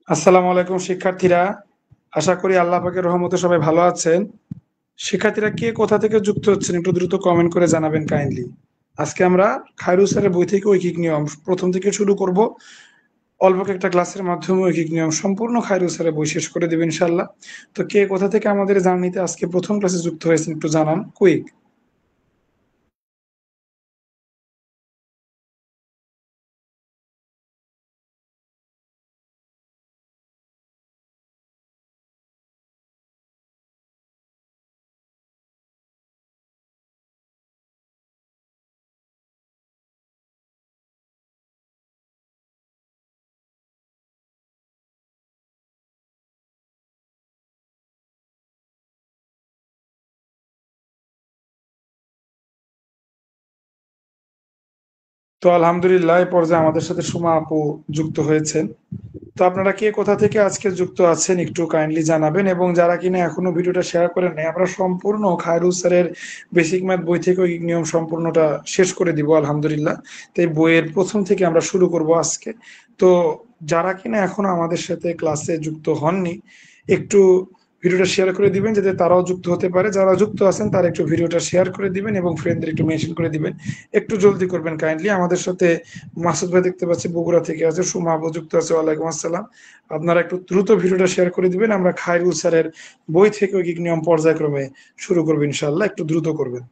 আসসালামু আলাইকুম শিক্ষার্থীরা। আশা করি আল্লাহ পাকের রহমতে সবাই ভালো আছেন। শিক্ষার্থীরা কে কোথা থেকে যুক্ত হচ্ছেন একটু দ্রুত কমেন্ট করে জানাবেন কাইন্ডলি। আজকে আমরা খায়রুল স্যারের বই থেকে ঐকিক নিয়ম প্রথম থেকে শুরু করব। অল্প একটা ক্লাসের মাধ্যমে ঐকিক নিয়ম সম্পূর্ণ খায়রুল স্যারের বই শেষ করে দেবেন ইনশাল্লাহ। তো কে কোথা থেকে আমাদের জার্নিতে আজকে প্রথম ক্লাসে যুক্ত হয়েছেন একটু জানান কুইক। তো আলহামদুলিল্লাহ এই পর্যায়ে আমাদের সাথে সুমা আপু যুক্ত হয়েছেন। তো আপনারা কে কোথা থেকে আজকে যুক্ত আছেন একটু কাইন্ডলি জানাবেন, এবং যারা কিনা এখনো ভিডিওটা শেয়ার করেন নাই, আমরা সম্পূর্ণ খায়রুল স্যারের বেসিক ম্যাথ বই থেকে ওই নিয়ম সম্পূর্ণটা শেষ করে দিব আলহামদুলিল্লাহ। তো এই বইয়ের প্রথম থেকে আমরা শুরু করব আজকে। তো যারা কিনা এখনো আমাদের সাথে ক্লাসে যুক্ত হননি, একটু ভিডিওটা শেয়ার করে দিবেন যাতে তারাও যুক্ত হতে পারে। যারা যুক্ত আছেন তারা একটু ভিডিওটা শেয়ার করে দিবেন এবং ফ্রেন্ডদের একটু মেনশন করে দিবেন। একটু জলদি করবেন কাইন্ডলি। আমাদের সাথে মাসুদ ভাই দেখতে পাচ্ছি বগুড়া থেকে আছে, সুমা আপু যুক্ত আছে, ওয়ালাইকুম আসসালাম। আপনারা একটু দ্রুত ভিডিওটা শেয়ার করে দিবেন। আমরা খায়রুল স্যারের বই থেকে ঐকিক নিয়ম পর্যায়ক্রমে শুরু করবো ইনশাল্লাহ, একটু দ্রুত করবেন।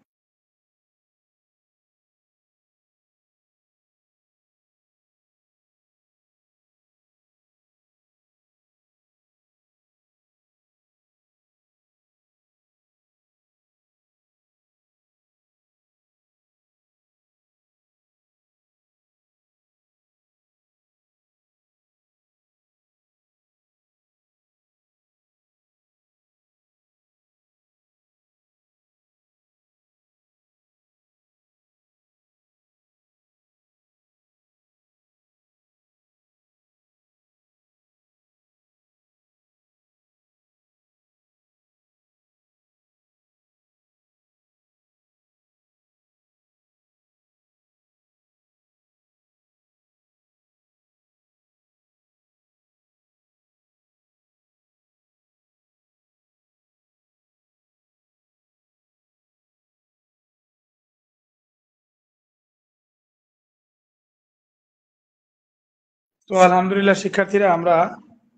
তো আলহামদুলিল্লাহ শিক্ষার্থীরা, আমরা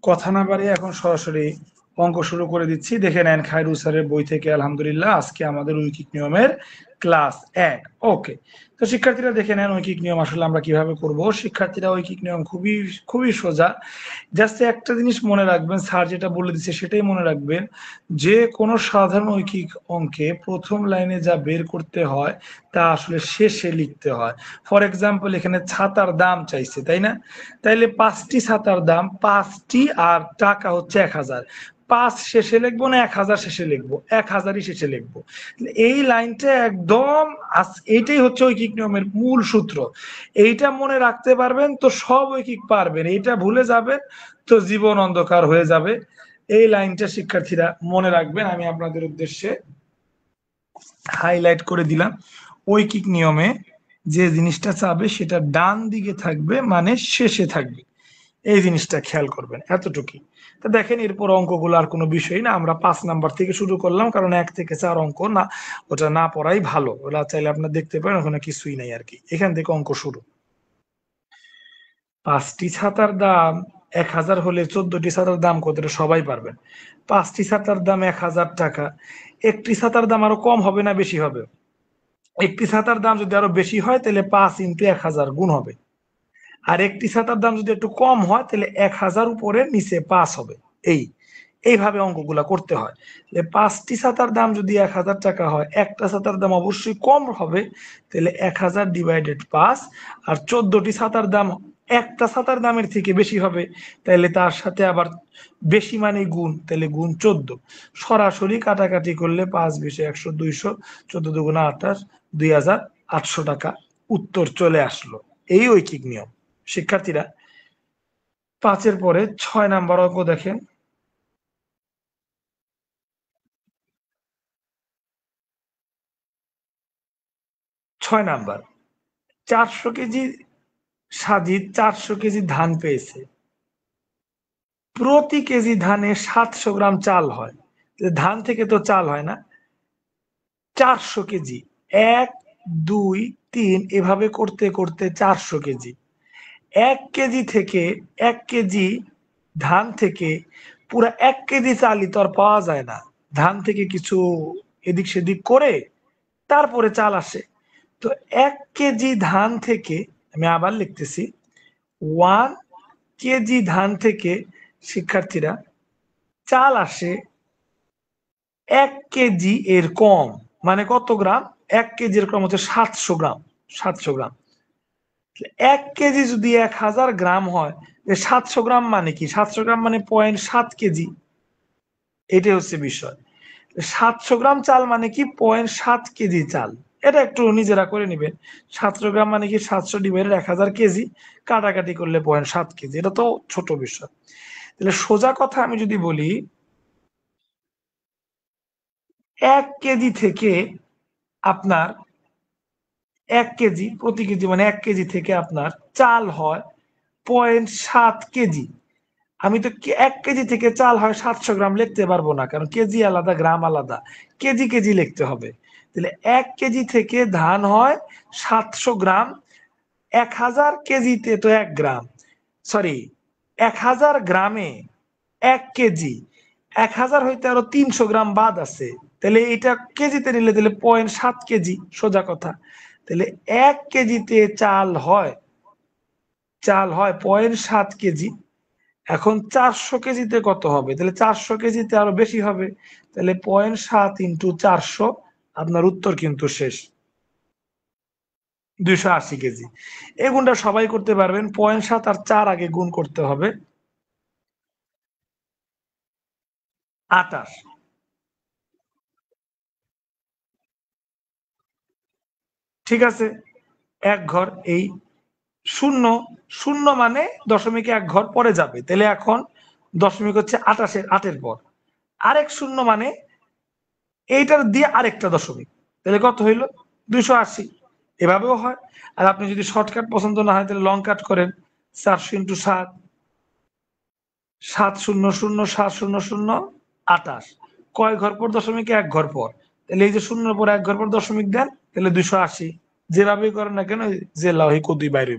কথা না বাড়িয়ে এখন সরাসরি অঙ্ক শুরু করে দিচ্ছি। দেখে নেন খায়রুল স্যারের বই থেকে আলহামদুলিল্লাহ আজকে আমাদের ঐকিক নিয়মের ক্লাস 1। ওকে। তো শিক্ষার্থীরা দেখে নেন ঐকিক নিয়ম আসলে আমরা কিভাবে করব। শিক্ষার্থীরা ঐকিক নিয়ম খুবই খুবই সোজা। জাস্ট একটা জিনিস মনে রাখবেন, স্যার যেটা বলে দিচ্ছে সেটাই মনে রাখবেন, যে কোনো সাধারণ ঐকিক অঙ্কে প্রথম লাইনে যা বের করতে হয় তা আসলে শেষে লিখতে হয়। ফর এক্সাম্পল এখানে ছাতার দাম চাইছে, তাই না? তাইলে 5টি ছাতার দাম 5টি, আর টাকা হচ্ছে 1000। 5 শেষে লিখবো না 1000 শেষে লিখবো? 1000ই শেষে লিখবো। এই লাইনটা একদম এইটাই হচ্ছে ঐকিক নিয়মের মূল সূত্র। এইটা মনে রাখতে পারবেন তো সব ঐকিক পারবেন, এইটা ভুলে যাবেন তো জীবন অন্ধকার হয়ে যাবে। এই লাইনটা শিক্ষার্থীরা মনে রাখবেন। আমি আপনাদের উদ্দেশ্যে হাইলাইট করে দিলাম। ঐকিক নিয়মে যে জিনিসটা চাবে সেটা ডান দিকে থাকবে, মানে শেষে থাকবে। এই জিনিসটা খেয়াল করবেন, এতটুকুই। তো দেখেন এরপর অঙ্কগুলো আর কোনো বিষয় না, আমরা 5 নাম্বার থেকে শুরু করলাম, কারণ 1 থেকে 4 অঙ্ক না, ওটা না পড়াই ভালো। ওরা চাইলে আপনার দেখতে পারেন, ওখানে কিছুই নাই আর কি। এখান থেকে অঙ্ক শুরু। 5টি ছাতার দাম 1000 হলে 14টি ছাতার দাম কত, এটা সবাই পারবেন। 5টি ছাতার দাম 1000 টাকা। একটি ছাতার দাম আরো কম হবে না বেশি হবে? একটি ছাতার দাম যদি আরো বেশি হয় তাহলে 5 × 1000 গুণ হবে। আর একটি ছাতার দাম যদি একটু কম হয় তাহলে 1000 উপরে নিচে 5 হবে। এই এইভাবে অঙ্কগুলা করতে হয়। 5টি ছাতার দাম যদি 1000 টাকা হয়, একটা ছাতার দাম অবশ্যই কম হবে, তাহলে 1000/5। আর 14টি ছাতার দাম একটা ছাতার দামের থেকে বেশি হবে, তাহলে তার সাথে আবার বেশি মানে গুণ, তাহলে গুণ 14। সরাসরি কাটাকাটি করলে 5 × 20 = 100, 200, 14 × 2 = 28, 2800 টাকা উত্তর চলে আসলো। এই ঐকিক নিয়ম। শিক্ষার্থীরা 5-এর পরে 6 নাম্বার অঙ্ক দেখেন। 6 নাম্বার, 400 কেজি সাজিদ 400 কেজি ধান পেয়েছে। প্রতি কেজি ধানে 700 গ্রাম চাল হয়, ধান থেকে তো চাল হয় না, 400 কেজি, 1 2 3 এভাবে করতে করতে 400 কেজি। 1 কেজি থেকে 1 কেজি ধান থেকে পুরা 1 কেজি চালই তো আর পাওয়া যায় না, ধান থেকে কিছু এদিক সেদিক করে তারপরে চাল আসে। তো 1 কেজি ধান থেকে, আমি আবার লিখতেছি, 1 কেজি ধান থেকে শিক্ষার্থীরা চাল আসে 1 কেজি এর কম, মানে কত গ্রাম? 1 কেজি এর কম হচ্ছে 700 গ্রাম। 700 গ্রাম, 1 কেজি যদি 1000 গ্রাম হয়, 700 গ্রাম মানে কি? 700 গ্রাম মানে 0.7 কেজি। এটাই হচ্ছে বিষয়। 700 গ্রাম চাল মানে কি? 0.7 কেজি চাল। এটা একটু নিজেরা করে নিবেন। 700 গ্রাম মানে কি? 700 / 1000 কেজি, কাটাকাটি করলে 0.7 কেজি। এটা তো ছোট বিষয়। তাহলে সোজা কথা আমি যদি বলি, 1 কেজি থেকে আপনার 1 কেজি, প্রতি কেজি মানে 1 কেজি থেকে আপনার চাল হয় 0.7 কেজি। আমি তো 1 কেজি থেকে চাল হয় 700 গ্রাম লিখতে পারবো না, কারণ কেজি আলাদা, গ্রাম আলাদা, কেজি কেজি লিখতে হবে। তাহলে 1 কেজি থেকে ধান হয় 700 গ্রাম, 1000 কেজিতে তো 1 গ্রাম, সরি, 1000 গ্রামে 1 কেজি, 1000 হইতে আরো 300 গ্রাম বাদ আছে, তাহলে এটা কেজিতে নিলে তাহলে 0.7 কেজি, সোজা কথা। তাহলে 1 কেজিতে চাল হয় 0.7 কেজি। এখন 400 কেজিতে কত হবে? তাহলে 400 কেজিতে আরো বেশি হবে, তাহলে 0.7 × 400, আপনার উত্তর কিন্তু শেষ, 280 কেজি। এই গুণটা সবাই করতে পারবেন। 0.7 আর 4 আগে গুণ করতে হবে, 28। ঠিক আছে, এক ঘর, এই শূন্য, শূন্য মানে দশমিকে এক ঘর পরে যাবে, তাহলে এখন দশমিক হচ্ছে 28-এর পর, আরেক শূন্য মানে এইটার দিয়ে আরেকটা দশমিক, তাহলে কত হইল? 280। এভাবেও হয়। আর আপনি যদি শর্টকাট পছন্দ না হয়, তাহলে লং কাট করেন, 400 × 7, 7000700, 28। কয় ঘর পর দশমিকে? এক ঘর পর। তাহলে এই যে শূন্যর পর এক ঘর পর দশমিক দেন, তাহলে 280। যেভাবেই করেন না কেন, যে লাহি কদুই বাইরে।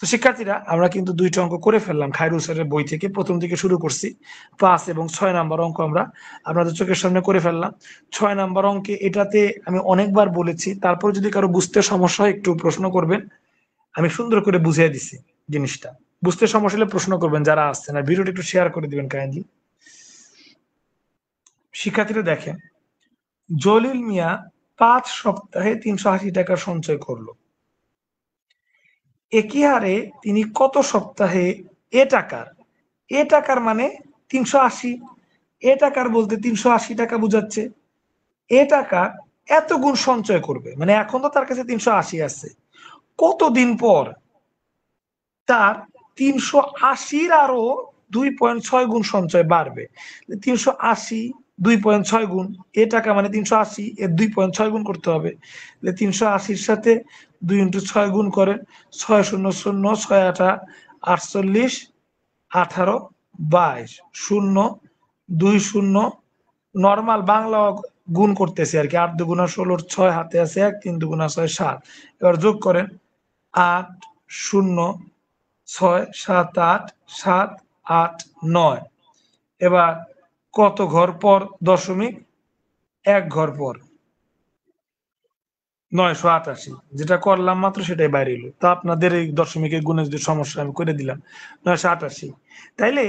তো শিক্ষার্থীরা, আমরা কিন্তু দুইটা অঙ্ক করে ফেললাম খায়রুল স্যারের বই থেকে, প্রথম থেকে শুরু করছি। 5 এবং 6 নাম্বার অঙ্ক আমরা আপনাদের চোখের সামনে করে ফেললাম। 6 নাম্বার অঙ্কে এটাতে আমি অনেকবার বলেছি, তারপর যদি কারো বুঝতে সমস্যা হয় একটু প্রশ্ন করবেন, আমি সুন্দর করে বুঝিয়ে দিছি জিনিসটা। বুঝতে সমস্যা হলে প্রশ্ন করবেন যারা আসছেন, আর ভিডিওটা একটু শেয়ার করে দিবেন কাইন্ডলি। শিক্ষার্থীরা দেখেন, জলিল মিয়া 5 সপ্তাহে 380 টাকা সঞ্চয় করলো। একই হারে তিনি কত সপ্তাহে এ টাকার মানে 380, এ টাকার বলতে 380 টাকা বুঝাচ্ছে, এ টাকা এত গুণ সঞ্চয় করবে, মানে এখন তো তার কাছে 380 আছে, কতদিন পর তার 380-র আরো 2.6 গুণ সঞ্চয় বাড়বে। 380 2.6 গুণ, এ টাকা মানে 380, এর 2.6 গুণ করতে হবে। 380-র সাথে 2 × 6 গুণ করেন, 6 0 0 6 8 48, 18 22, 0 2 0, নর্মাল বাংলা গুণ করতেছি আর কি, 8 2 16, 6 হাতে আছে 1, 3 2 6 7। এবার যোগ করেন, 8 0 6 7 8 7 8 9। এবার কত ঘর পর দশমিক? এক ঘর পর 988, যেটা করলাম মাত্র সেটাই বাইরে এলো। তা আপনাদের এই দশমিকের গুণে যদি সমস্যা, আমি করে দিলাম 988। তাইলে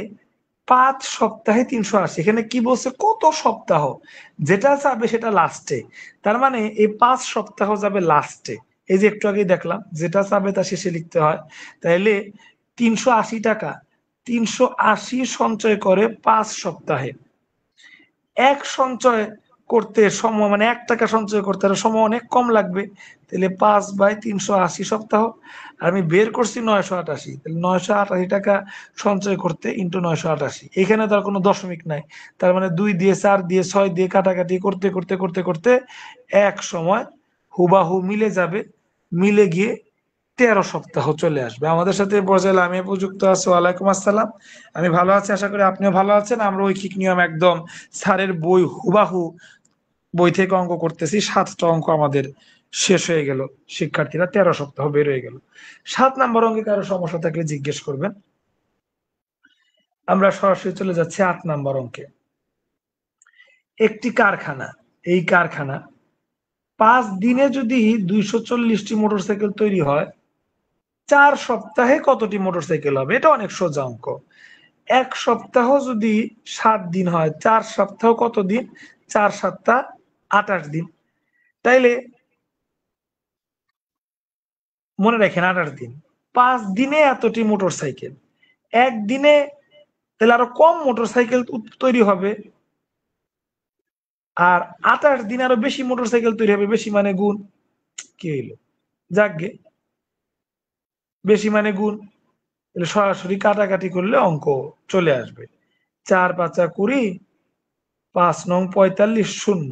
5 সপ্তাহে 380, এখানে কি বলছে? কত সপ্তাহ? যেটা যাবে সেটা লাস্টে, তার মানে এই 5 সপ্তাহ যাবে লাস্টে। এই যে একটু আগেই দেখলাম, যেটা যাবে তা শেষে লিখতে হয়। তাইলে 380 টাকা, 380 সঞ্চয় করে 5 সপ্তাহে। এক সঞ্চয় করতে সময়, মানে 1 টাকা সঞ্চয় করতে হলে সময় অনেক কম লাগবে, তাহলে 5/380 সপ্তাহ। আর আমি বের করছি 988, তাহলে 988 টাকা সঞ্চয় করতে ইন্টু 988, এখানে তো আর কোনো দশমিক নাই, তার মানে 2 দিয়ে 4 দিয়ে 6 দিয়ে কাটাকাটি করতে করতে করতে করতে এক সময় হুবাহু মিলে যাবে, মিলে গিয়ে 13 সপ্তাহ চলে আসবে। আমাদের সাথে পর্যায়ে লামিয়া যুক্ত আছে। ওয়ালাইকুম আসসালাম। আমি ভালো আছি, আশা করি আপনিও ভালো আছেন। আমরা ঐকিক নিয়ম একদম স্যারের বই হুবাহু বই থেকে অঙ্ক করতেছি। 7টা অঙ্ক আমাদের শেষ হয়ে গেল। শিক্ষার্থীরা 13 সপ্তাহ বের হয়ে গেল। 7 নম্বর অঙ্কে কারো সমস্যা থাকলে জিজ্ঞেস করবেন। আমরা সরাসরি চলে যাচ্ছি 8 নম্বর অঙ্কে। একটি কারখানা, এই কারখানা 5 দিনে যদি 240টি মোটরসাইকেল তৈরি হয়, 4 সপ্তাহে কতটি মোটরসাইকেল হবে? এটা অনেক সোজা অঙ্ক। 1 সপ্তাহ যদি 7 দিন হয়, 4 সপ্তাহ কত দিন? 4 সপ্তাহ 28 দিন। তাইলে মনে রাখেন 28 দিন। 5 দিনে এতটি মোটরসাইকেল, একদিনে তাহলে আরো কম মোটরসাইকেল তৈরি হবে। আর 28 দিনে আরো বেশি মোটরসাইকেল তৈরি হবে। বেশি মানে গুণ। কি হইলো? যাকগে, বেশি মানে গুণ। তাহলে সরাসরি কাটাকাটি করলে অঙ্ক চলে আসবে। 4 5 20, 5 নং 45, শূন্য।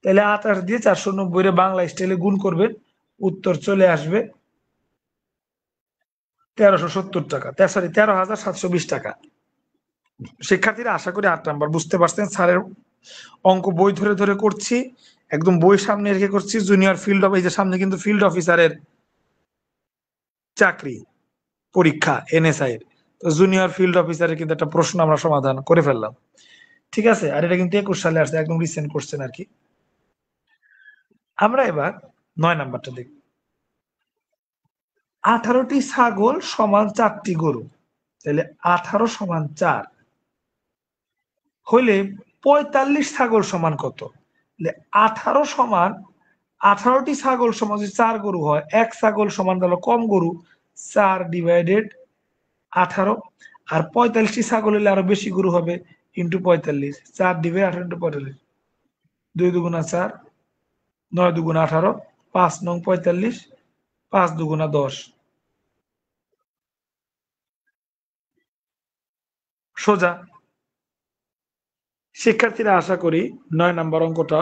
তাহলে 28 দিয়ে 490 রে বাংলা স্টাইলে গুণ করবেন, উত্তর চলে আসবে 1370 টাকা। সরি, 13,720 টাকা। শিক্ষার্থীরা আশা করি 8 নাম্বার বুঝতে পারছেন। স্যারের অঙ্ক বই ধরে ধরে করছি, একদম বই সামনে রেখে করছি। জুনিয়র ফিল্ড এই যে সামনে কিন্তু ফিল্ড অফিসারের চাকরি পরীক্ষা এনএসআই এর। তো জুনিয়র ফিল্ড অফিসারের কিন্তু একটা প্রশ্ন আমরা সমাধান করে ফেললাম। ঠিক আছে, আর এটা কিন্তু 21 সালে আসছে, একদম রিসেন্ট কোশ্চেন আর কি। আমরা এবার 9 নাম্বারটা দেখব। 18টি ছাগল সমান 4টি গরু, তাহলে 18 সমান 4 হইলে 45 ছাগল সমান কত? 18 সমান 18টি ছাগল সমান যদি 4 গরু হয়, 1 ছাগল সমান গেল কম গরু, 4 ডিভাইডেড 18। আর 45টি ছাগল হলে আরো বেশি গরু হবে, ইন্টু 45। 4 ডিভাইড 18 ইন্টু 45, 2 দুগুণা 4, 9 দুগুণা 18, 5 নং 45, 5 দুগুণা 10। সোজা। শিক্ষার্থীরা আশা করি 9 নাম্বার অঙ্কটা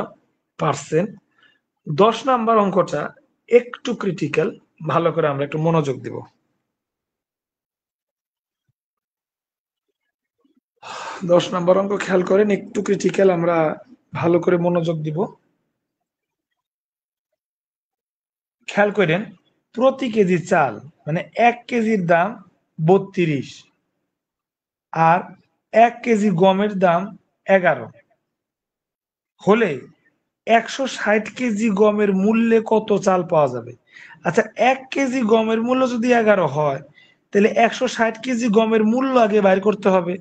পারছেন। 10 নাম্বার অঙ্কটা একটু ক্রিটিক্যাল, ভালো করে আমরা একটু মনোযোগ দিব। 10 নাম্বার অঙ্ক খেয়াল করেন, একটু ক্রিটিক্যাল, আমরা ভালো করে মনোযোগ দিব। খেয়াল করেন, প্রতি কেজি চাল মানে 1 কেজির দাম 32, আর 1 কেজি গমের দাম 11 হলে 160 কেজি গমের মূল্যে কত চাল পাওয়া যাবে? আচ্ছা, 1 কেজি গমের মূল্য যদি 11 হয়, তাহলে 160 কেজি গমের মূল্য আগে বাইর করতে হবে।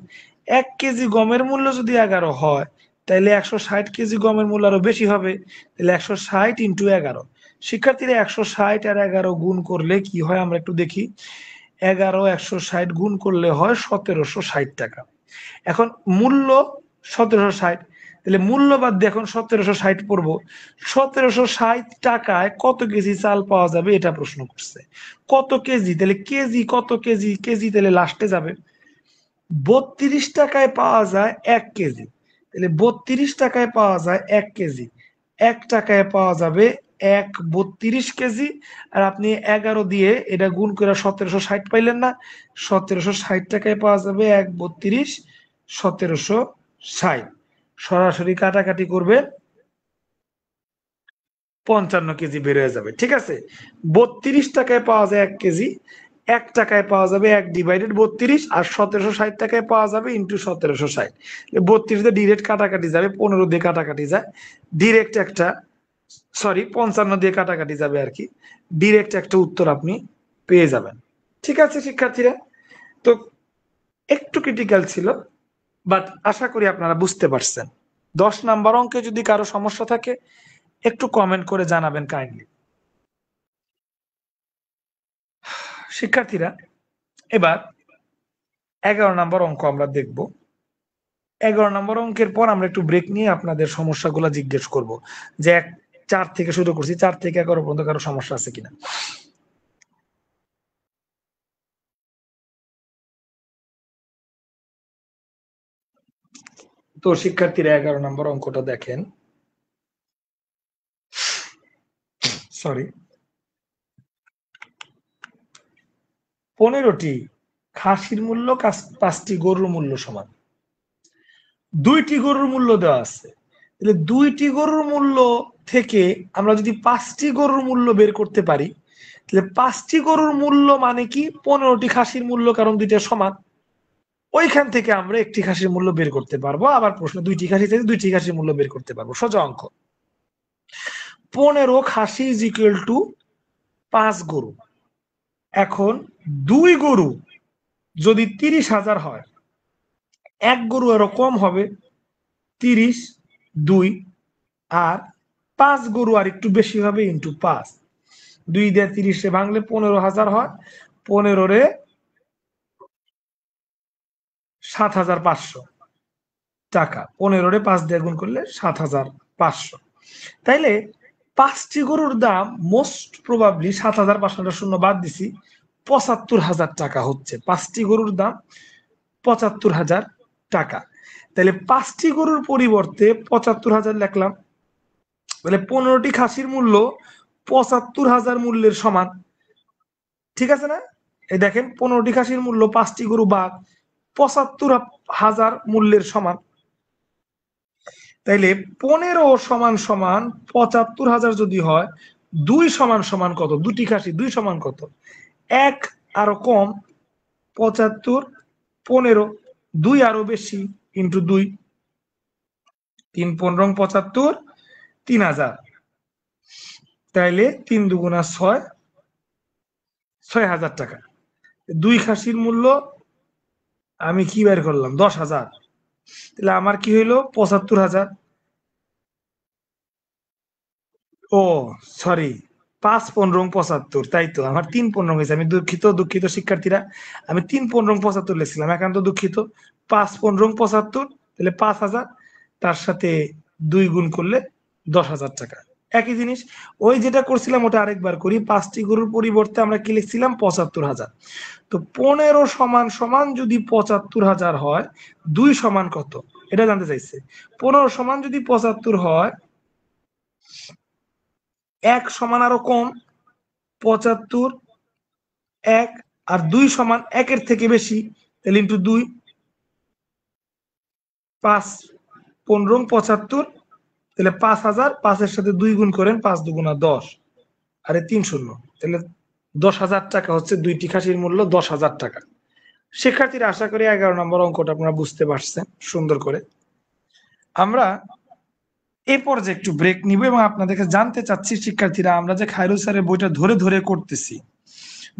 1 কেজি গমের মূল্য যদি 11 হয়, তাহলে 160 কেজি গমের মূল্য আরো বেশি হবে। তাহলে 160 ইন্টু 11। শিক্ষার্থীরা 160 আর 11 গুণ করলে কি হয় আমরা একটু দেখি। 11 160 গুণ করলে হয় 1760 টাকা। এখন মূল্য 1760, তাহলে মূল্য বাদ দিয়ে এখন 1760 পড়বো। 1760 টাকায় কত কেজি চাল পাওয়া যাবে এটা প্রশ্ন করছে। কত কেজি, তাহলে কেজি কত কেজি, কেজি তাহলে লাস্টে যাবে। 32 টাকায় পাওয়া যায় 1 কেজি, তাহলে 32 টাকায় পাওয়া যায় 1 কেজি। 1 টাকায় পাওয়া যাবে 1 32 কেজি। আর আপনি 11 দিয়ে এটা গুণ করে 1760 পাইলেন না? 1760 টাকায় পাওয়া যাবে 1 32, 1760। সরাসরি কাটাকাটি করবে, 55 কেজি বের হয়ে যাবে। ঠিক আছে, 32 টাকায় পাওয়া যায় 1 কেজি, 1 টাকায় পাওয়া যাবে 1 ডিভাইডেড 32, আর 1760 টাকায় পাওয়া যাবে ইন্টু 1760। 32 দিয়ে ডিরেক্ট কাটাকাটি যাবে, 15 দিয়ে কাটাকাটি যায় ডিরেক্ট একটা, সরি 55 দিয়ে কাটাকাটি যাবে আর কি, ডিরেক্ট একটা উত্তর আপনি পেয়ে যাবেন। ঠিক আছে শিক্ষার্থীরা, তো একটু ক্রিটিক্যাল ছিল, বাট আশা করি আপনারা বুঝতে পারছেন। 10 নাম্বার অঙ্কে যদি কারো সমস্যা থাকে একটু কমেন্ট করে জানাবেন কাইন্ডলি। শিক্ষার্থীরা এবার 11 নম্বর অঙ্ক আমরা দেখব। 11 নম্বর অঙ্কের পর আমরা একটু ব্রেক নিয়ে আপনাদের সমস্যাগুলো জিজ্ঞেস করব, যে 4 থেকে শুরু করছি, 4 থেকে 11 পর্যন্ত কারো সমস্যা আছে কিনা। তো শিক্ষার্থীরা 11 নম্বর অঙ্কটা দেখেন। সরি, 15টি খাসির মূল্য 5টি গরুর মূল্য সমান। 2টি গরুর মূল্য দেওয়া আছে, তাহলে 2টি গরুর মূল্য থেকে আমরা যদি 5টি গরুর মূল্য বের করতে পারি, তাহলে 5টি গরুর মূল্য মানে কি 15টি খাসির মূল্য, কারণ দুইটা সমান। ওইখান থেকে আমরা একটি খাসির মূল্য বের করতে পারবো। আবার প্রশ্ন 2টি খাসি থেকে 2টি খাসির মূল্য বের করতে পারবো। সোজা অঙ্ক। 15 খাসি ইজ ইকুয়াল টু 5 গরু। এখন 2 গরু যদি 30,000 হয়, 1 গরু আরো কম হবে 30, 2, আর 5 গরু আর একটু বেশি হবে ইন্টু 5। 2 দিয়ে 30-এ ভাঙলে 15,000 হয়, 15 রে 7,500 টাকা। 15 রে 5 দিয়ে গুণ করলে 7,500। তাইলে 5টি গরুর দাম মোস্ট প্রবাবলি 7,500 শূন্য বাদ দিছি, 75,000 টাকা হচ্ছে। 5টি গরুর দাম 75,000 টাকা। তাহলে 5টি গরুর পরিবর্তে 75,000 লিখলাম। তাহলে 15টি খাসির মূল্য 75,000 মূল্যের সমান। ঠিক আছে না? এই দেখেন 15টি খাসির মূল্য 5টি গরু বাদ 75,000 মূল্যের সমান। তাইলে 15 সমান সমান 75,000 যদি হয়, 2 সমান সমান কত? 2টি খাসি 2 সমান কত? 1 আরো কম 75, 15, 2 আরো বেশি ইন্টু 2, 3 15 75, 3,000। তাইলে 3 দুগুণা 6, 6,000 টাকা। 2 খাসির মূল্য আমি কি বের করলাম? 10,000। তাহলে আমার কি হইলো? 75,000। ও সরি, 5 15 75, তাই তো আমার 3 15 হয়েছে। আমি দুঃখিত দুঃখিত শিক্ষার্থীরা, আমি 3 15 75 লিখছিলাম, একান্ত দুঃখিত। 5 15 75, তাহলে 5,000, তার সাথে 2 গুণ করলে 10,000 টাকা। একই জিনিস ওই যেটা করছিলাম ওটা আরেকবার করি। 5টি গরুর পরিবর্তে আমরা কি লিখছিলাম? 75,000। তো 15 সমান সমান যদি 75,000 হয়, 2 সমান কত এটা জানতে চাইছে। 15 সমান যদি 75 হয়, 1 সমান আরো কম 75, 1 আর 2 সমান 1-এর থেকে বেশি, তাহলে ইন্টু 2, 5 15 75, তাহলে 5,000। 5-এর সাথে 2 গুণ করেন, 5 দুগুণা 10, আরে 3 শূন্য, তাহলে 10,000 টাকা হচ্ছে 2টি খাসির মূল্য 10,000 টাকা। শিক্ষার্থীরা আশা করি 11 নম্বর অঙ্কটা আপনারা বুঝতে পারছেন সুন্দর করে। আমরা এই পর্যায়ে একটু ব্রেক নিব এবং আপনাদেরকে জানতে চাচ্ছি শিক্ষার্থীরা, আমরা যে খায়রুল স্যারের বইটা ধরে ধরে করতেছি,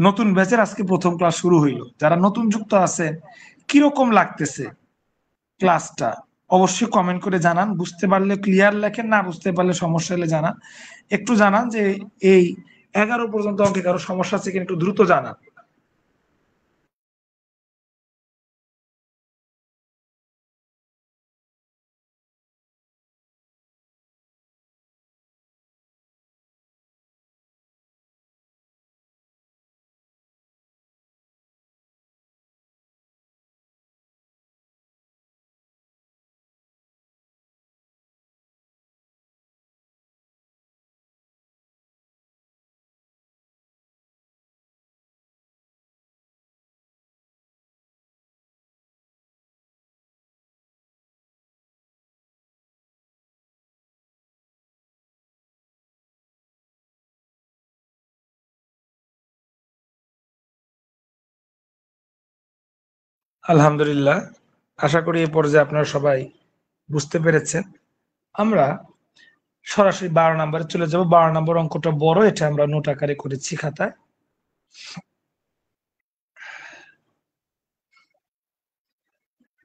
নতুন ব্যাচের আজকে প্রথম ক্লাস শুরু হইল, যারা নতুন যুক্ত আছে কিরকম লাগতেছে ক্লাসটা অবশ্যই কমেন্ট করে জানান। বুঝতে পারলে ক্লিয়ার লেখেন, না বুঝতে পারলে সমস্যা হলে জানান। একটু জানান যে এই 11 পর্যন্ত অঙ্কে কারো সমস্যা আছে কিনা, একটু দ্রুত জানান। আলহামদুলিল্লাহ, আশা করি এই পর্যায়ে আপনারা সবাই বুঝতে পেরেছেন। আমরা সরাসরি 12 নম্বরে চলে যাব। 12 নম্বর অঙ্কটা বড়, এটা আমরা নোট আকারে করেছি খাতায়।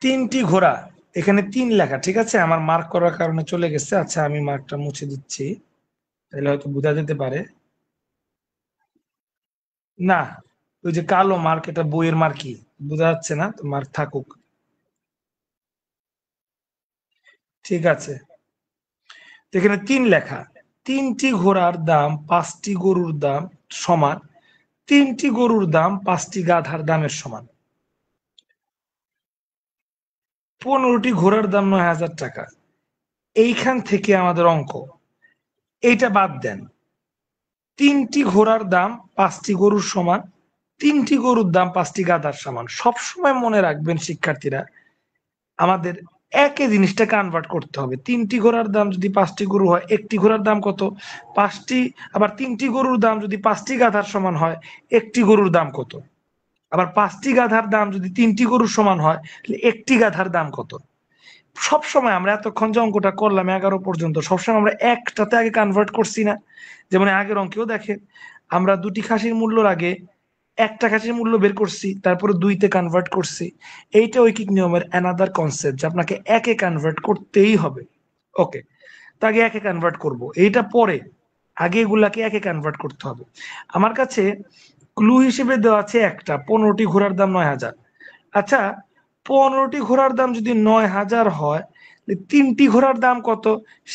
তিনটি ঘোড়া, এখানে 3 লেখা, ঠিক আছে, আমার মার্ক করার কারণে চলে গেছে। আচ্ছা আমি মার্কটা মুছে দিচ্ছি, তাহলে হয়তো বোঝা যেতে পারে। না, ওই যে কালো মার্ক, এটা বইয়ের মার্কই, বোঝা যাচ্ছে না তো, মার্ক থাকুক। ঠিক আছে, এখানে 3 লেখা। 3টি ঘোড়ার দাম 5টি গরুর দাম সমান, 3টি গরুর দাম 5টি গাধার দামের সমান। 15টি ঘোড়ার দাম 9,000 টাকা। এইখান থেকে আমাদের অঙ্ক, এইটা বাদ দেন। 3টি ঘোড়ার দাম 5টি গরুর সমান, তিনটি গরুর দাম 5টি গাধার সমান। সবসময় মনে রাখবেন শিক্ষার্থীরা, আমাদের একই জিনিসটা কনভার্ট করতে হবে। 3টি ঘোড়ার দাম যদি 5টি গরু হয়, একটি ঘোড়ার দাম কত? 5টি। আবার 3টি গরুর দাম যদি 5টি গাধার সমান হয়, একটি গরুর দাম কত? আবার 5টি গাধার দাম যদি 3টি গরুর সমান হয়, তাহলে একটি গাধার দাম কত? সবসময় আমরা এতক্ষণ যে অঙ্কটা করলাম 11 পর্যন্ত, সবসময় আমরা একটাতে আগে কনভার্ট করছি না? যেমন আগের অঙ্কেও দেখেন, আমরা 2টি খাসির মূল্যর আগে একটা খাসির মূল্য বের করছি, তারপরে 2তে কনভার্ট করছি। এইটা ঐকিক নিয়মের অ্যানাদার কনসেপ্ট, যে আপনাকে একে কনভার্ট করতেই হবে। ওকে, তো আগে একে কনভার্ট করব, এইটা পরে, আগে এগুলাকে একে কনভার্ট করতে হবে। আমার কাছে ক্লু হিসেবে দেওয়া আছে একটা, 15টি ঘোড়ার দাম 9,000। আচ্ছা, 15টি ঘোড়ার দাম যদি 9,000 হয়, 3টি ঘোড়ার দাম কত?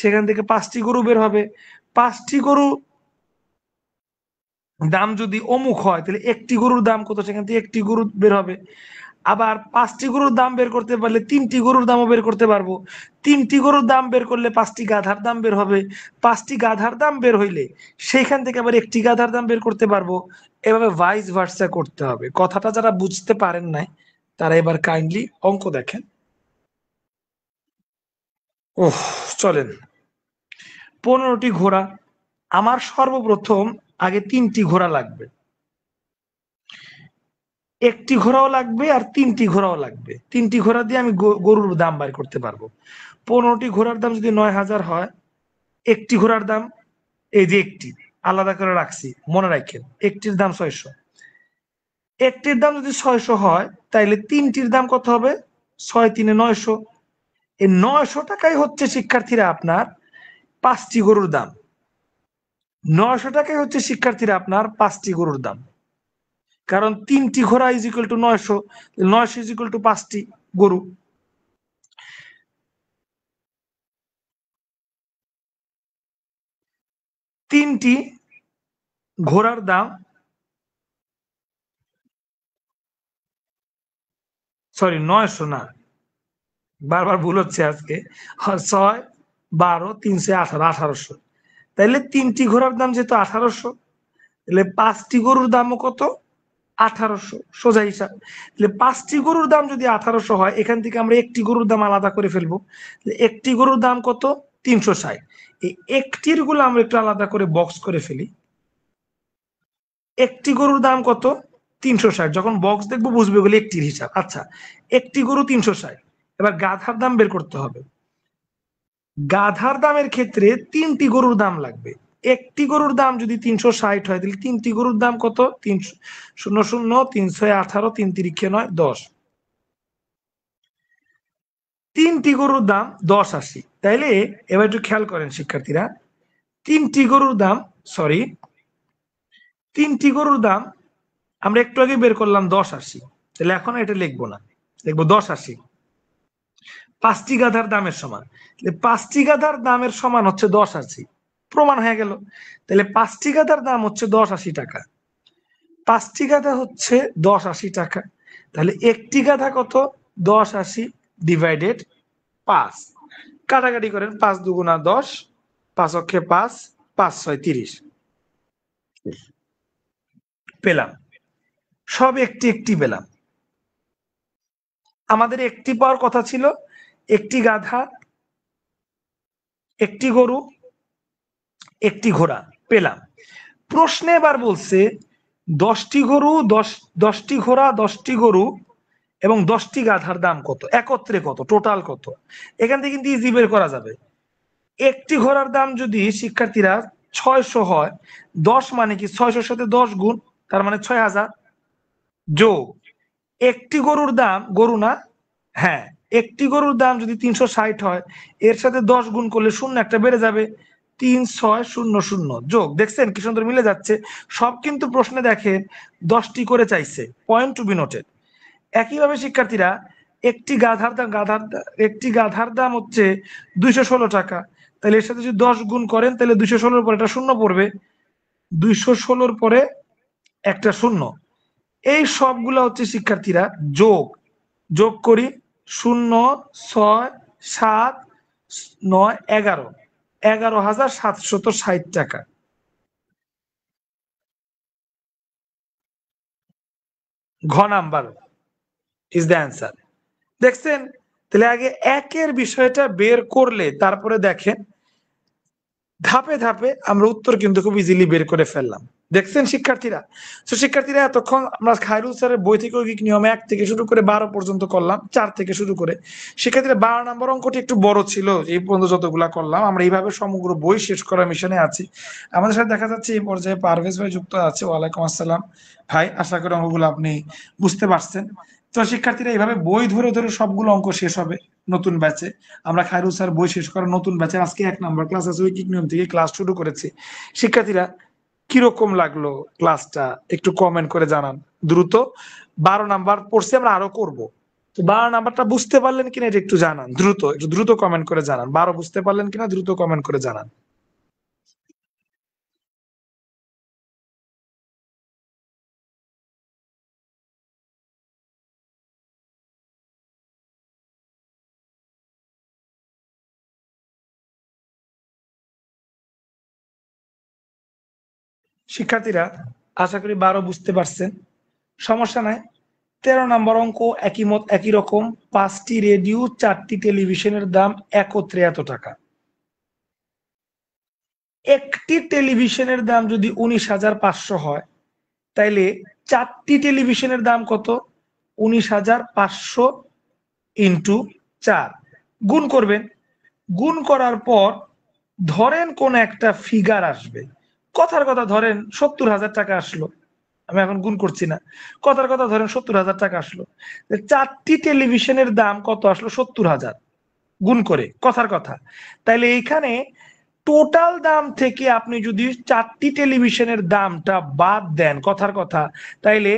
সেখান থেকে 5টি গরু বের হবে। 5টি গরু দাম যদি অমুক হয়, তাহলে একটি গরুর দাম কত? সেখান থেকে একটি গরু বের হবে। আবার 5টি গরুর দাম বের করতে পারলে 3টি গরুর দামও বের করতে পারবো। 3টি গরুর দাম বের করলে 5টি গাধার দাম বের হবে। 5টি গাধার দাম বের হইলে সেইখান থেকে আবার একটি গাধার দাম বের করতে পারবো। এভাবে ভাইস ভার্সা করতে হবে। কথাটা যারা বুঝতে পারেন নাই, তারা এবার কাইন্ডলি অঙ্ক দেখেন। ওহ, চলেন। 15টি ঘোড়া, আমার সর্বপ্রথম আগে 3টি ঘোড়া লাগবে। একটি ঘোড়াও লাগবে আর 3টি ঘোড়াও লাগবে। 3টি ঘোড়া দিয়ে আমি গরুর দাম বের করতে পারবো। 15টি ঘোড়ার দাম যদি 9,000 হয়, একটি ঘোড়ার দাম, এই যে একটি আলাদা করে রাখছি, মনে রাখেন একটির দাম 600। একটির দাম যদি 600 হয়, তাইলে 3টির দাম কত হবে? 6 3 900। এই 900 টাকাই হচ্ছে শিক্ষার্থীরা আপনার 5টি গরুর দাম। 900 টাকাই হচ্ছে শিক্ষার্থীরা আপনার 5টি গরুর দাম। কারণ 3টি ঘোড়া is equal to 900, 900 is equal to 5টি গরু। তিনটি ঘোড়ার দাম, সরি 900 না, বারবার ভুল হচ্ছে আজকে। 6 12 318, 1800। তাইলে 3টি ঘোড়ার দাম যেহেতু 1800, তাহলে 5টি গরুর দামও কত? 1800। সোজা হিসাব। তাহলে 5টি গরুর দাম যদি 1800 হয়, এখান থেকে আমরা একটি গরুর দাম আলাদা করে ফেলবো। একটি গরুর দাম কত? 360। এই একটির গুলো আমরা একটু আলাদা করে বক্স করে ফেলি। একটি গরুর দাম কত? 360। যখন বক্স দেখবো বুঝবে বলে একটির হিসাব। আচ্ছা, একটি গরু 360। এবার গাধার দাম বের করতে হবে। গাধার দামের ক্ষেত্রে 3টি গরুর দাম লাগবে। একটি গরুর দাম যদি 360 হয়, তাহলে 3টি গরুর দাম কত? 300 0 318 3 3 9 10। 3টি গরুর দাম 1080। তাইলে এবার একটু খেয়াল করেন শিক্ষার্থীরা, 3টি গরুর দাম, সরি 3টি গরুর দাম আমরা একটু আগে বের করলাম 1080। তাহলে এখন এটা লিখবো না, লিখবো 1080। 5টি গাধার দামের সমান। 5টি গাধার দামের সমান হচ্ছে 1080, প্রমাণ হয়ে গেল। তাহলে 5টি গাধার দাম হচ্ছে 1080 টাকা। 5টি গাধা হচ্ছে 1080 টাকা। তাহলে একটি গাধা কত? 1080 ডিভাইডেড 5। কাটাকাটি করেন, 5 2 10, 5 অক্ষে 5, 5 6 30 পেলাম। সব একটি একটি পেলাম। আমাদের একটি পাওয়ার কথা ছিল, একটি গাধা, একটি গরু, একটি ঘোড়া পেলাম। প্রশ্নে এবার বলছে 10টি গরু, 10টি ঘোড়া, 10টি গরু এবং 10টি গাধার দাম কত, একত্রে কত, টোটাল কত। এখান থেকে কিন্তু ইজি বের করা যাবে। একটি ঘোড়ার দাম যদি শিক্ষার্থীরা 600 হয়, 10 মানে কি 600 সাথে 10 গুণ, তার মানে 6000 যোগ একটি গরুর দাম, গরু না, হ্যাঁ, একটি গরুর দাম যদি 360 হয়, এর সাথে 10 গুণ করলে শূন্য একটা বেড়ে যাবে, 3600 যোগ। দেখছেন কি সুন্দর মিলে যাচ্ছে। সব কিন্তু প্রশ্নে দেখে 10টি করে চাইছে, পয়েন্ট টু বি নোটেড। একইভাবে শিক্ষার্থীরা, একটি গাধার দাম হচ্ছে 216 টাকা। তাহলে এর সাথে যদি 10 গুণ করেন, তাহলে 216 পরে একটা শূন্য পড়বে, 216 পরে একটা শূন্য। এই সবগুলো হচ্ছে শিক্ষার্থীরা যোগ, যোগ করি, 0 6 7 9 11, 11,760 টাকা। ঘ নাম্বার ইজ দ্য অ্যান্সার। দেখছেন? তাহলে আগে একের বিষয়টা বের করলে তারপরে দেখেন ধাপে ধাপে আমরা উত্তর কিন্তু খুব ইজিলি বের করে ফেললাম। দেখছেন শিক্ষার্থীরা? তো শিক্ষার্থীরা এতক্ষণ আমরা খায়রুল স্যারের বই থেকে ঐকিক নিয়মে 1 থেকে শুরু করে 12 পর্যন্ত করলাম, 4 থেকে শুরু করে। শিক্ষার্থীরা 12 নম্বর অঙ্কটি একটু বড় ছিল, এই পর্যন্ত যতগুলা করলাম আমরা এইভাবে সমগ্র বই শেষ করার মিশনে আছি। আমাদের সাথে দেখা যাচ্ছে এই পর্যায়ে পারভেজ ভাই যুক্ত আছে। ওয়ালাইকুম আসসালাম ভাই, আশা করি অঙ্কগুলো আপনি বুঝতে পারছেন। তো শিক্ষার্থীরা এইভাবে বই ধরে ধরে সবগুলো অঙ্ক শেষ হবে নতুন ব্যাচে। আমরা খায়রুল স্যার বই শেষ করার নতুন ব্যাচে আজকে 1 নম্বর ক্লাস আছে, ঐকিক নিয়ম থেকে ক্লাস শুরু করেছি। শিক্ষার্থীরা কিরকম লাগলো ক্লাসটা একটু কমেন্ট করে জানান দ্রুত। 12 নাম্বার পড়ছি, আমরা আরো করব। তো 12 নাম্বারটা বুঝতে পারলেন কিনা এটা একটু জানান দ্রুত, একটু দ্রুত কমেন্ট করে জানান। 12 বুঝতে পারলেন কিনা দ্রুত কমেন্ট করে জানান। শিক্ষার্থীরা আশা করি 12 বুঝতে পারছেন, সমস্যা নাই। 13 নম্বর অঙ্ক একই মত একই রকম। 5টি রেডিও 4টি টেলিভিশনের দাম একত্রে এত টাকা। একটি টেলিভিশনের দাম যদি 19,500 হয়, তাইলে 4টি টেলিভিশনের দাম কত? 19,500 ইন্টু 4 গুণ করবেন। গুণ করার পর ধরেন কোন একটা ফিগার আসবে, কথার কথা ধরেন 70,000 টাকা আসলো। আমি এখন গুণ করছি না, কথার কথা ধরেন 70,000 টাকা আসলো। 4টি টেলিভিশনের দাম কত আসলো? 70,000 গুণ করে কথার কথা। তাইলে এইখানে টোটাল দাম থেকে আপনি যদি 4টি টেলিভিশনের দামটা বাদ দেন কথার কথা, তাইলে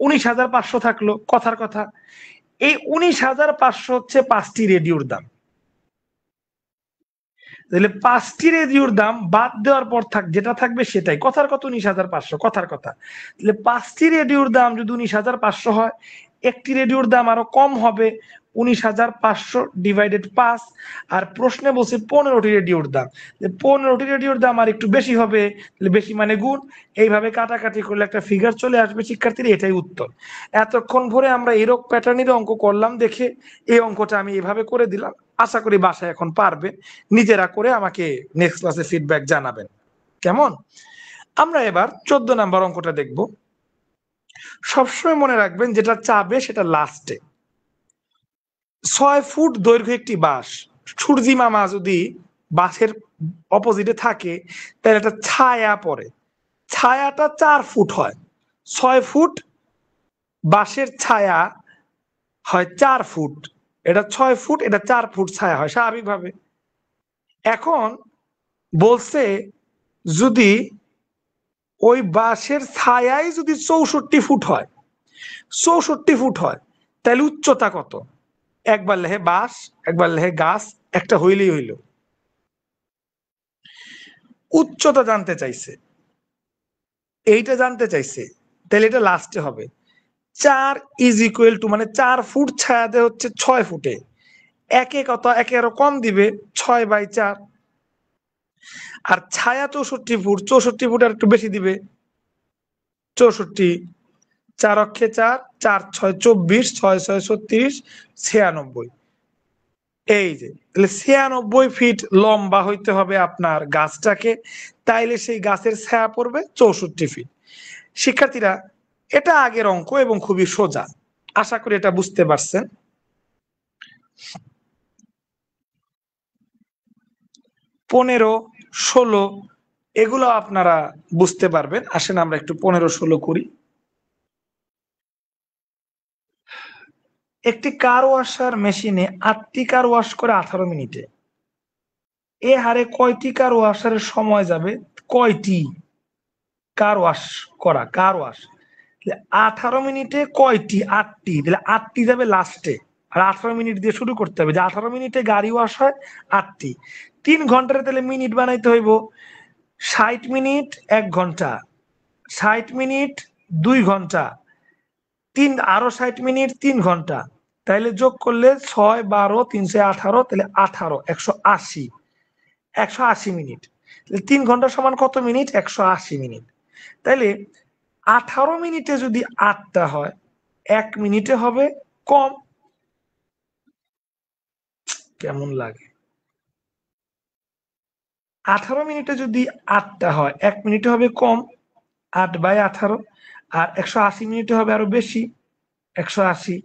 19,500 থাকলো কথার কথা। এই 19,500 হচ্ছে 5টি রেডিওর দাম। তাহলে 5টি রেডিওর দাম বাদ দেওয়ার পর যেটা থাকবে সেটাই কথার কথা 19,500 কথার কথা। তাহলে 5টি রেডিওর দাম যদি 19,500 হয়, একটি রেডিওর দাম আরো কম হবে, 19,500 ডিভাইডেড 5। আর প্রশ্নে বলছে 15টি রেডিওর দাম, 15টি রেডিওর দাম আর একটু বেশি হবে, তাহলে বেশি মানে গুণ। এইভাবে কাটাকাটি করলে একটা ফিগার চলে আসবে শিক্ষার্থীরা, এটাই উত্তর। এতক্ষণ ধরে আমরা এরকম প্যাটার্নের অঙ্ক করলাম দেখে এই অঙ্কটা আমি এভাবে করে দিলাম। আশা করি বাসায় এখন পারবে, নিজেরা করে আমাকে নেক্সট ক্লাসে ফিডব্যাক জানাবেন। কেমন? আমরা এবার 14 নাম্বার অঙ্কটা দেখব। সবসময় মনে রাখবেন যেটা চাবে সেটা লাস্টে। 6 ফুট দৈর্ঘ্য একটি বাঁশ। সূর্যি মামা যদি বাঁশের অপোজিটে থাকে, তাহলে একটা ছায়া পড়ে, ছায়াটা 4 ফুট হয়। 6 ফুট বাঁশের ছায়া হয় 4 ফুট, এটা 6 ফুট, এটা 4 ফুট ছায়া হয় স্বাভাবিকভাবে। এখন বলছে যদি ওই বাঁশের ছায়াই যদি 64 ফুট হয়, 64 ফুট হয়, তাহলে উচ্চতা কত? একবার লেহে বাঁশ, একবার লেহে গাছ, একটা হইলেই হইল। উচ্চতা জানতে চাইছে, এইটা জানতে চাইছে, তাহলে এটা লাস্টে হবে। 4 ইজ ইকুয়াল টু, মানে 4 ফুট ছায়াতে হচ্ছে 6 ফুটে, একে কত, একে আরো কম দিবে, 6/4। আর ছায়া 64 ফুট, 64 ফুট আর একটু বেশি দিবে, 64, 4 অক্ষে 4, 4 6 24, 6 6 36, 96। এই যে তাহলে 96 ফিট লম্বা হইতে হবে আপনার গাছটাকে, তাইলে সেই গাছের ছায়া পড়বে 64 ফিট। শিক্ষার্থীরা এটা আগের অঙ্ক এবং খুবই সোজা, আশা করি এটা বুঝতে পারছেন। 15, 16 এগুলো আপনারা বুঝতে পারবেন। আসেন আমরা একটু 15, 16 করি। একটি কার ওয়াশার মেশিনে 8টি কার ওয়াশ করে 18 মিনিটে, এ হারে কয়টি কার ওয়াশারের সময় যাবে? কয়টি কার ওয়াশ করা, কার ওয়াশ 18 মিনিটে কয়টি? 8টি, তাহলে 8টি যাবে লাস্টে। আর 18 মিনিট দিয়ে শুরু করতে হবে, যে 18 মিনিটে গাড়ি ওয়াশ হয় 8টি। 3 ঘন্টার তাহলে মিনিট বানাইতে হইব 60 মিনিট 1 ঘন্টা, 60 মিনিট 2 ঘন্টা, আরো 60 মিনিট 3 ঘন্টা। তাইলে যোগ করলে 6 12 318, তাহলে 18, 180, 180 মিনিট। 3 ঘন্টা সমান কত মিনিট? 180 মিনিট। তাইলে 18 মিনিটে যদি 8টা হয়, 1 মিনিটে হবে কম। কেমন লাগে? 18 মিনিটে যদি 8টা হয়, 1 মিনিটে হবে কম, 8/18। আর 180 মিনিটে হবে আরো বেশি, 180।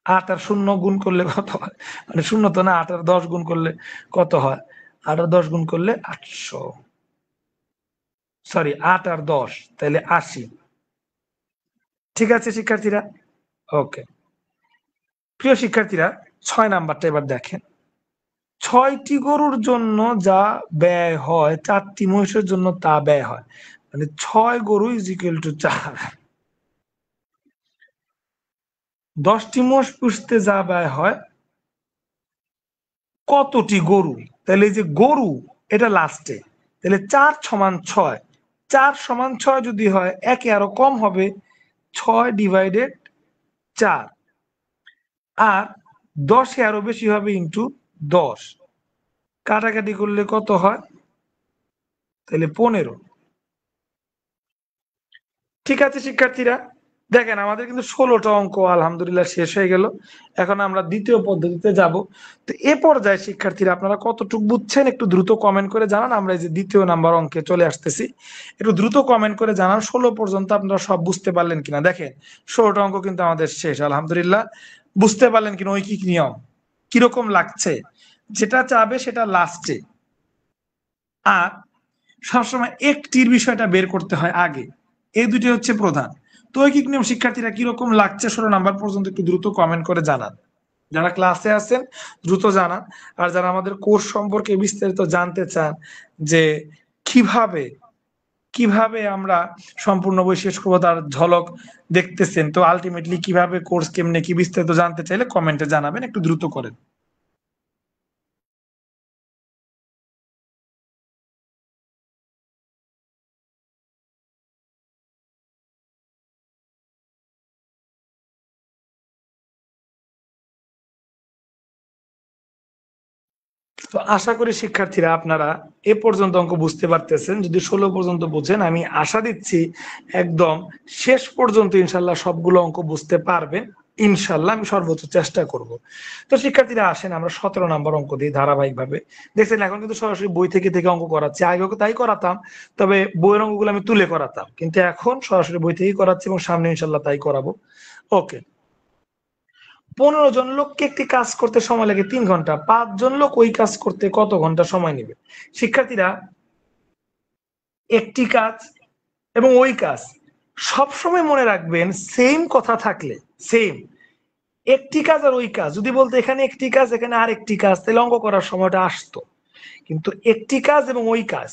8 আর 0 গুণ করলে কত হয়? মানে 0 তো না, 8 আর 10 গুণ করলে কত হয়? 8 আর 10 গুণ করলে 800, সরি 8 আর 10 তাহলে 80। ঠিক আছে শিক্ষার্থীরা? ওকে। প্রিয় শিক্ষার্থীরা, 6 নাম্বারটা এবার দেখেন। 6টি গরুর জন্য যা ব্যয় হয় 4টি মহিষের জন্য তা ব্যয় হয়। মানে 6 গরু ইজ ইকুয়াল টু 4। 10টি মোষ পুষতে যা ব্যয় হয় কতটি গরু? তাহলে এই যে গরু, এটা লাস্টে, তাহলে 4 সমান 6। 4 সমান 6 যদি হয়, একে আরো কম হবে, 6/4। আর 10-এ আরো বেশি হবে ইন্টু 10। কাটাকাটি করলে কত হয়? তাহলে 15। ঠিক আছে শিক্ষার্থীরা, দেখেন আমাদের কিন্তু 16টা অঙ্ক আলহামদুলিল্লাহ শেষ হয়ে গেল। এখন আমরা দ্বিতীয় পদ্ধতিতে যাব। তো এ পর্যায়ে শিক্ষার্থীরা আপনারা কতটুকু বুঝছেন একটু দ্রুত কমেন্ট করে জানান। আমরা এই যে দ্বিতীয় নাম্বার অঙ্কে চলে আসতেছি, একটু দ্রুত কমেন্ট করে জানান 16 পর্যন্ত আপনারা সব বুঝতে পারলেন কিনা। দেখেন 16টা অঙ্ক কিন্তু আমাদের শেষ আলহামদুলিল্লাহ। বুঝতে পারলেন কিনা ঐকিক নিয়ম কিরকম লাগছে? যেটা চাবে সেটা লাস্টে, আর সবসময় একটির বিষয়টা বের করতে হয় আগে। এই দুটি হচ্ছে প্রধান। তো ঐকিক নিয়ম শিক্ষার্থীরা কিরকম লাগছে 16 নাম্বার পর্যন্ত একটু দ্রুত কমেন্ট করে জানান। যারা ক্লাসে আছেন দ্রুত জানান। আর যারা আমাদের কোর্স সম্পর্কে বিস্তারিত জানতে চান যে কিভাবে কিভাবে আমরা সম্পূর্ণ বই শেষ করবো তার ঝলক দেখতেছেন, তো আলটিমেটলি কিভাবে কোর্স কেমনে কি বিস্তারিত জানতে চাইলে কমেন্টে জানাবেন, একটু দ্রুত করেন। তো আশা করি শিক্ষার্থীরা আপনারা এ পর্যন্ত অঙ্ক বুঝতে পারতেছেন। যদি 16 পর্যন্ত বুঝেন, আমি আশা দিচ্ছি একদম শেষ পর্যন্ত ইনশাল্লাহ সবগুলো অঙ্ক বুঝতে পারবেন। ইনশাল্লাহ আমি সর্বোচ্চ চেষ্টা করব। তো শিক্ষার্থীরা আসেন আমরা 17 নম্বর অঙ্ক দিই ধারাবাহিকভাবে। দেখছেন এখন কিন্তু সরাসরি বই থেকে থেকে অঙ্ক করাচ্ছি, আগেও তাই করাতাম, তবে বইয়ের অঙ্কগুলো আমি তুলে করাতাম, কিন্তু এখন সরাসরি বই থেকেই করাচ্ছি এবং সামনে ইনশাল্লাহ তাই করাবো। ওকে। 15 জন লোককে একটি কাজ করতে সময় লাগে 3 ঘন্টা, 5 জন লোক ওই কাজ করতে কত ঘন্টা সময় নেবে? শিক্ষার্থীরা, একটি কাজ এবং ওই কাজ সবসময় মনে রাখবেন, সেম কথা থাকলে সেম, একটি কাজ আর ওই কাজ যদি বলতে এখানে একটি কাজ এখানে আর একটি কাজ, তাহলে অঙ্ক করার সময়টা আসতো। কিন্তু একটি কাজ এবং ওই কাজ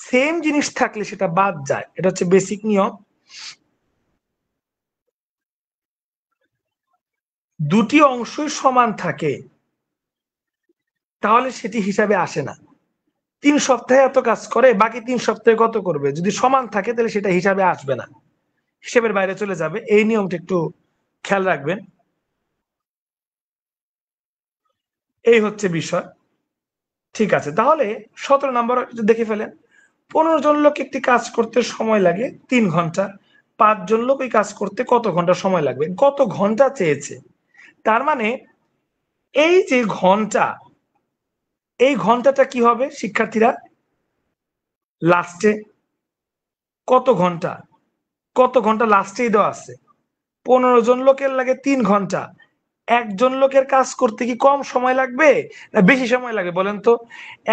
সেম জিনিস থাকলে সেটা বাদ যায়, এটা হচ্ছে বেসিক নিয়ম। দুটি অংশই সমান থাকে তাহলে সেটি হিসাবে আসে না। 3 সপ্তাহে এত কাজ করে, বাকি 3 সপ্তাহে কত করবে? যদি সমান থাকে তাহলে সেটা হিসাবে আসবে না, হিসেবের বাইরে চলে যাবে। এই নিয়মটা একটু খেয়াল রাখবেন। এই হচ্ছে বিষয়। ঠিক আছে, তাহলে 17 নম্বর দেখে ফেলেন। 15 জন লোক একটি কাজ করতে সময় লাগে 3 ঘন্টা, 5 জন লোক ওই কাজ করতে কত ঘন্টা সময় লাগবে? কত ঘন্টা চেয়েছে, তার মানে এই যে ঘন্টা, এই ঘন্টাটা কি হবে শিক্ষার্থীরা? লাস্টে কত ঘন্টা, কত ঘন্টা লাস্টেই দেওয়া আছে। 15 জন লোকের লাগে 3 ঘন্টা, একজন লোকের কাজ করতে কি কম সময় লাগবে না বেশি সময় লাগে বলেন তো?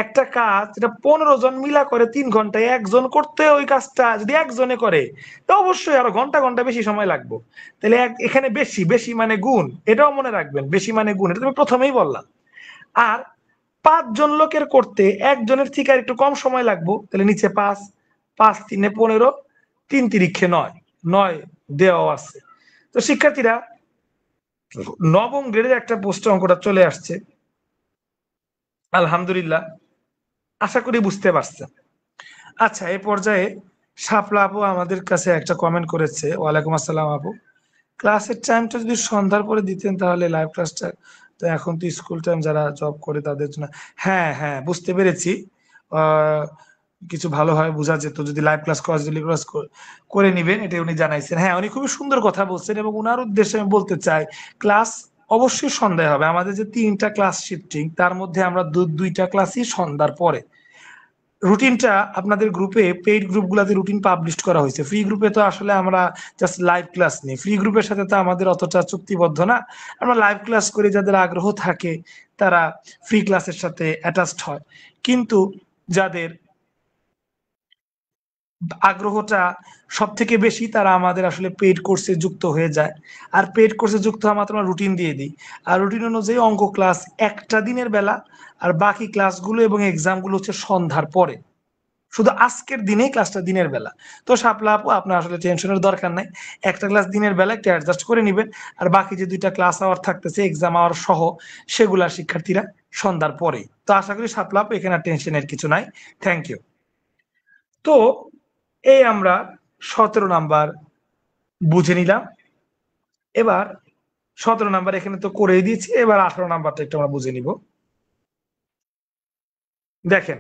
একটা কাজ যেটা 15 জন মিলা করে 3 ঘন্টায়, একজন করতে ওই কাজটা যদি একজনে করে, তো অবশ্যই আরো ঘন্টা ঘন্টা বেশি সময় লাগবে। তাহলে এখানে বেশি, বেশি মানে গুণ, এটাও মনে রাখবেন, বেশি মানে গুণ, এটা তুমি প্রথমেই বললাম। আর 5 জন লোকের করতে একজনের থেকে আর একটু কম সময় লাগবে, তাহলে নিচে 5, 5×3=15, 3×3=9, 9 দেওয়া আছে। তো শিক্ষার্থীরা, নবম গ্রেডের একটা প্রশ্ন অঙ্কটা চলে আসছে আলহামদুলিল্লাহ, আশা করি বুঝতে পারছেন। আচ্ছা, এই পর্যায়ে শাপলা আপু আমাদের কাছে একটা কমেন্ট করেছে। ওয়ালাইকুম আসসালাম আপু, ক্লাসের টাইমটা যদি সন্ধ্যার পরে দিতেন তাহলে লাইভ ক্লাসটা, তো এখন তো স্কুল টাইম, যারা জব করে তাদের জন্য। হ্যাঁ হ্যাঁ বুঝতে পেরেছি। কিছু ভালোভাবে বোঝা যেত যদি লাইভ ক্লাস করে নিবেন, এটা উনি জানাইছেন। হ্যাঁ, উনি খুবই সুন্দর কথা বলছেন এবং উনার উদ্দেশ্যে আমি বলতে চাই ক্লাস অবশ্যই সন্ধ্যায় হবে। আমাদের যে 3টা ক্লাস শিফটিং তার মধ্যে আমরা 2টা ক্লাসই সন্ধ্যার পরে। রুটিনটা আপনাদের গ্রুপে পেইড গ্রুপগুলোতে রুটিন পাবলিশ করা হয়েছে। ফ্রি গ্রুপে তো আসলে আমরা জাস্ট লাইভ ক্লাস নিই। ফ্রি গ্রুপের সাথে তো আমাদের অতটা চুক্তিবদ্ধ না। আমরা লাইভ ক্লাস করি, যাদের আগ্রহ থাকে তারা ফ্রি ক্লাসের সাথে অ্যাটাচড হয়। কিন্তু যাদের আগ্রহটা সব থেকে বেশি তারা আমাদের আসলে পেইড কোর্সে যুক্ত হয়ে যায়। আর পেইড কোর্সে যুক্ত হওয়া মাত্র আমরা রুটিন দিয়ে দিই। আর রুটিন অনুযায়ী অঙ্ক ক্লাস একটা দিনের বেলা, আর বাকি ক্লাসগুলো এবং এক্সামগুলো হচ্ছে সন্ধ্যার পরে। শুধু আজকের দিনেই ক্লাসটা দিনের বেলা। তো শাপলা আপু, আপনার আসলে টেনশনের দরকার নাই। একটা ক্লাস দিনের বেলা একটু অ্যাডজাস্ট করে নিবেন, আর বাকি যে 2টা ক্লাস আওয়ার থাকতেছে এক্সাম আওয়ার সহ, সেগুলা শিক্ষার্থীরা সন্ধ্যার পরে। তো আশা করি শাপলা আপু এখানে টেনশনের কিছু নাই। Thank you. তো এই আমরা 17 নাম্বার বুঝে নিলাম। এবার 17 নাম্বার এখানে তো করেই দিয়েছি, এবার 18 নাম্বারটা একটু আমরা বুঝে নিব। দেখেন,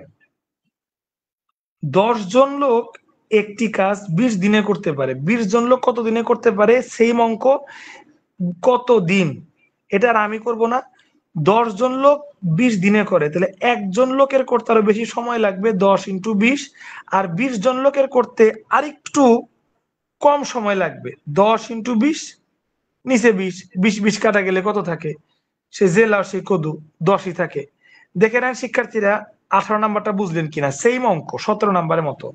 10 জন লোক একটি কাজ 20 দিনে করতে পারে। 20 জন লোক কত দিনে করতে পারে, সেম অঙ্ক কত দিন, এটা আর আমি করব না। 10 জন লোক 20 দিনে করে, তাহলে একজন লোকের করতে আরো বেশি সময় লাগবে, 10 × 20। আর 20 জন লোকের করতে আরেকটু কম সময় লাগবে, 10 × 20, নিচে 20, 20 কাটা গেলে কত থাকে, সে জেলা সে কদু 10ই থাকে। দেখে নেন শিক্ষার্থীরা 18 নাম্বারটা বুঝলেন কিনা। সেম অঙ্ক 17 নাম্বারের মতো।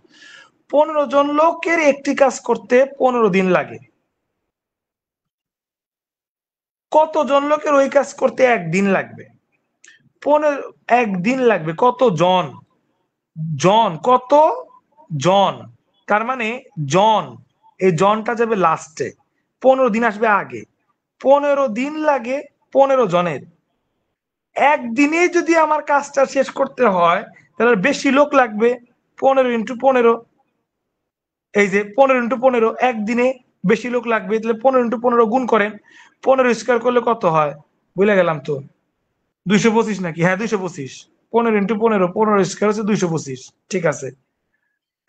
15 জন লোকের একটি কাজ করতে 15 দিন লাগে। কতজন লোকের ওই কাজ করতে একদিন লাগবে? 1 দিন লাগবে। কত জন? জন, কত জন, তার মানে জন, এই জনটা যাবে লাস্টে, 15 দিন আসবে আগে। 15 দিন লাগে 15 জনের। একদিনে যদি আমার কাজটা শেষ করতে হয় তাহলে বেশি লোক লাগবে, 15 × 15। এই যে 15 × 15, একদিনে বেশি লোক লাগবে, তাহলে 15 × 15 গুণ করেন। 15 স্কোয়ার করলে কত হয় ভুলে গেলাম তো, 225 নাকি? হ্যাঁ, 225। 15 × 15, 15 স্কোয়ার হচ্ছে 225। ঠিক আছে,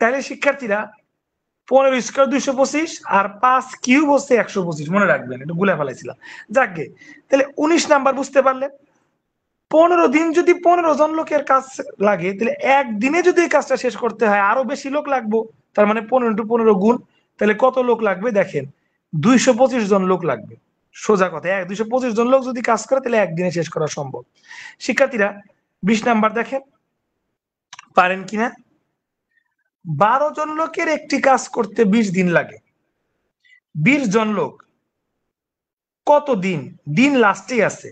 তাহলে শিক্ষার্থীরা 15 স্কোয়ার 225, আর 5 কিউব হচ্ছে 125। মনে রাখবেন, একটু গুলে ফেলাইছিলাম। যাকে, তাহলে 19 নাম্বার বুঝতে পারলেন। 15 দিন যদি 15 জন লোকের কাজ লাগে, তাহলে একদিনে যদি এই কাজটা শেষ করতে হয় আরো বেশি লোক লাগবে। তার মানে 15 × 15 গুণ, তাহলে কত লোক লাগবে দেখেন, 225 জন লোক লাগবে। সোজা কথা, 225 জন লোক যদি কাজ করে তাহলে একদিনে শেষ করা সম্ভব। শিক্ষার্থীরা 20 নাম্বার দেখেন পারেন কিনা। 12 জন লোকের একটি কাজ করতে 20 দিন লাগে। 20 জন লোক কত দিন, দিন লাস্টেই আছে।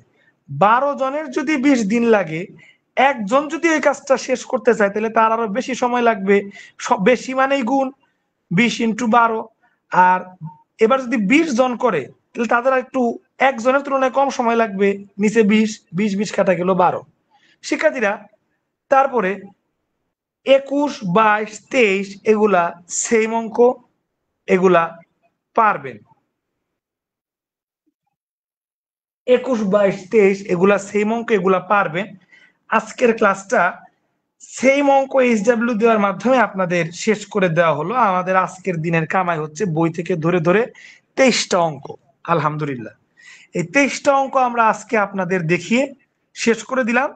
12 জনের যদি 20 দিন লাগে, একজন যদি ওই কাজটা শেষ করতে চায় তাহলে তার আরো বেশি সময় লাগবে। সব বেশি মানেই গুণ, 20 × 12। আর এবার যদি 20 জন করে তাহলে তাদের একটু একজনের তুলনায় কম সময় লাগবে, নিচে 20, 20 কাটা গেল 12। শিক্ষার্থীরা তারপরে 21, 22, 23 এগুলা সেম অঙ্ক, এগুলা পারবেন। 21, 22, 23 এগুলা সেম অঙ্ক, এগুলা পারবেন। আজকের ক্লাসটা সেম অঙ্ক এইচডব্লিউ দেওয়ার মাধ্যমে আপনাদের শেষ করে দেওয়া হলো। আমাদের আজকের দিনের কামাই হচ্ছে বই থেকে ধরে ধরে 23টা অঙ্ক। আলহামদুলিল্লাহ, এই 23টা অঙ্ক আমরা আজকে আপনাদের দেখিয়ে শেষ করে দিলাম।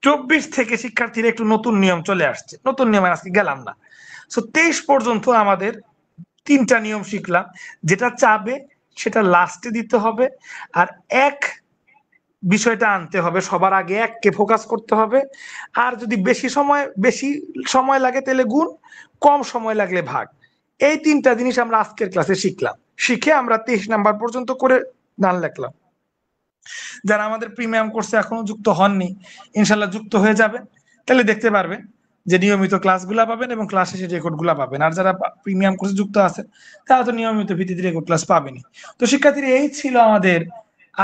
24 থেকে শিক্ষার্থীরা একটু নতুন নিয়ম চলে আসছে, নতুন নিয়মে আজকে গেলাম না। সো 23 পর্যন্ত আমাদের 3টা নিয়ম শিখলাম। যেটা চাবে সেটা লাস্টে দিতে হবে, আর এক বিষয়টা আনতে হবে, সবার আগে এককে ফোকাস করতে হবে। আর যদি বেশি সময় লাগে তাহলে গুণ, কম সময় লাগলে ভাগ। এই 3টা জিনিস আমরা আজকের ক্লাসে শিখলাম। শিখে আমরা 23 নাম্বার পর্যন্ত করে গান লিখলাম। যারা আমাদের প্রিমিয়াম কোর্সে এখনো যুক্ত হননি, ইনশাল্লাহ যুক্ত হয়ে যাবেন, তাহলে দেখতে পারবেন যে নিয়মিত ক্লাসগুলো পাবেন এবং ক্লাস শেষে রেকর্ডগুলো পাবেন। আর যারা প্রিমিয়াম কোর্সে যুক্ত আছেন তারা তো নিয়মিত ভিত্তিতে রেকর্ড ক্লাস পাবেনই। তো শিক্ষার্থীরা এই ছিল আমাদের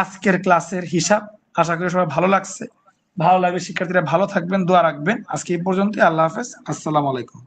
আজকের ক্লাসের হিসাব। আশা করি সবাই ভালো লাগছে। ভালো লাগবে শিক্ষার্থীরা ভালো থাকবেন, দোয়া রাখবেন। আজকে এই পর্যন্ত, আল্লাহ হাফেজ, আসসালামু আলাইকুম।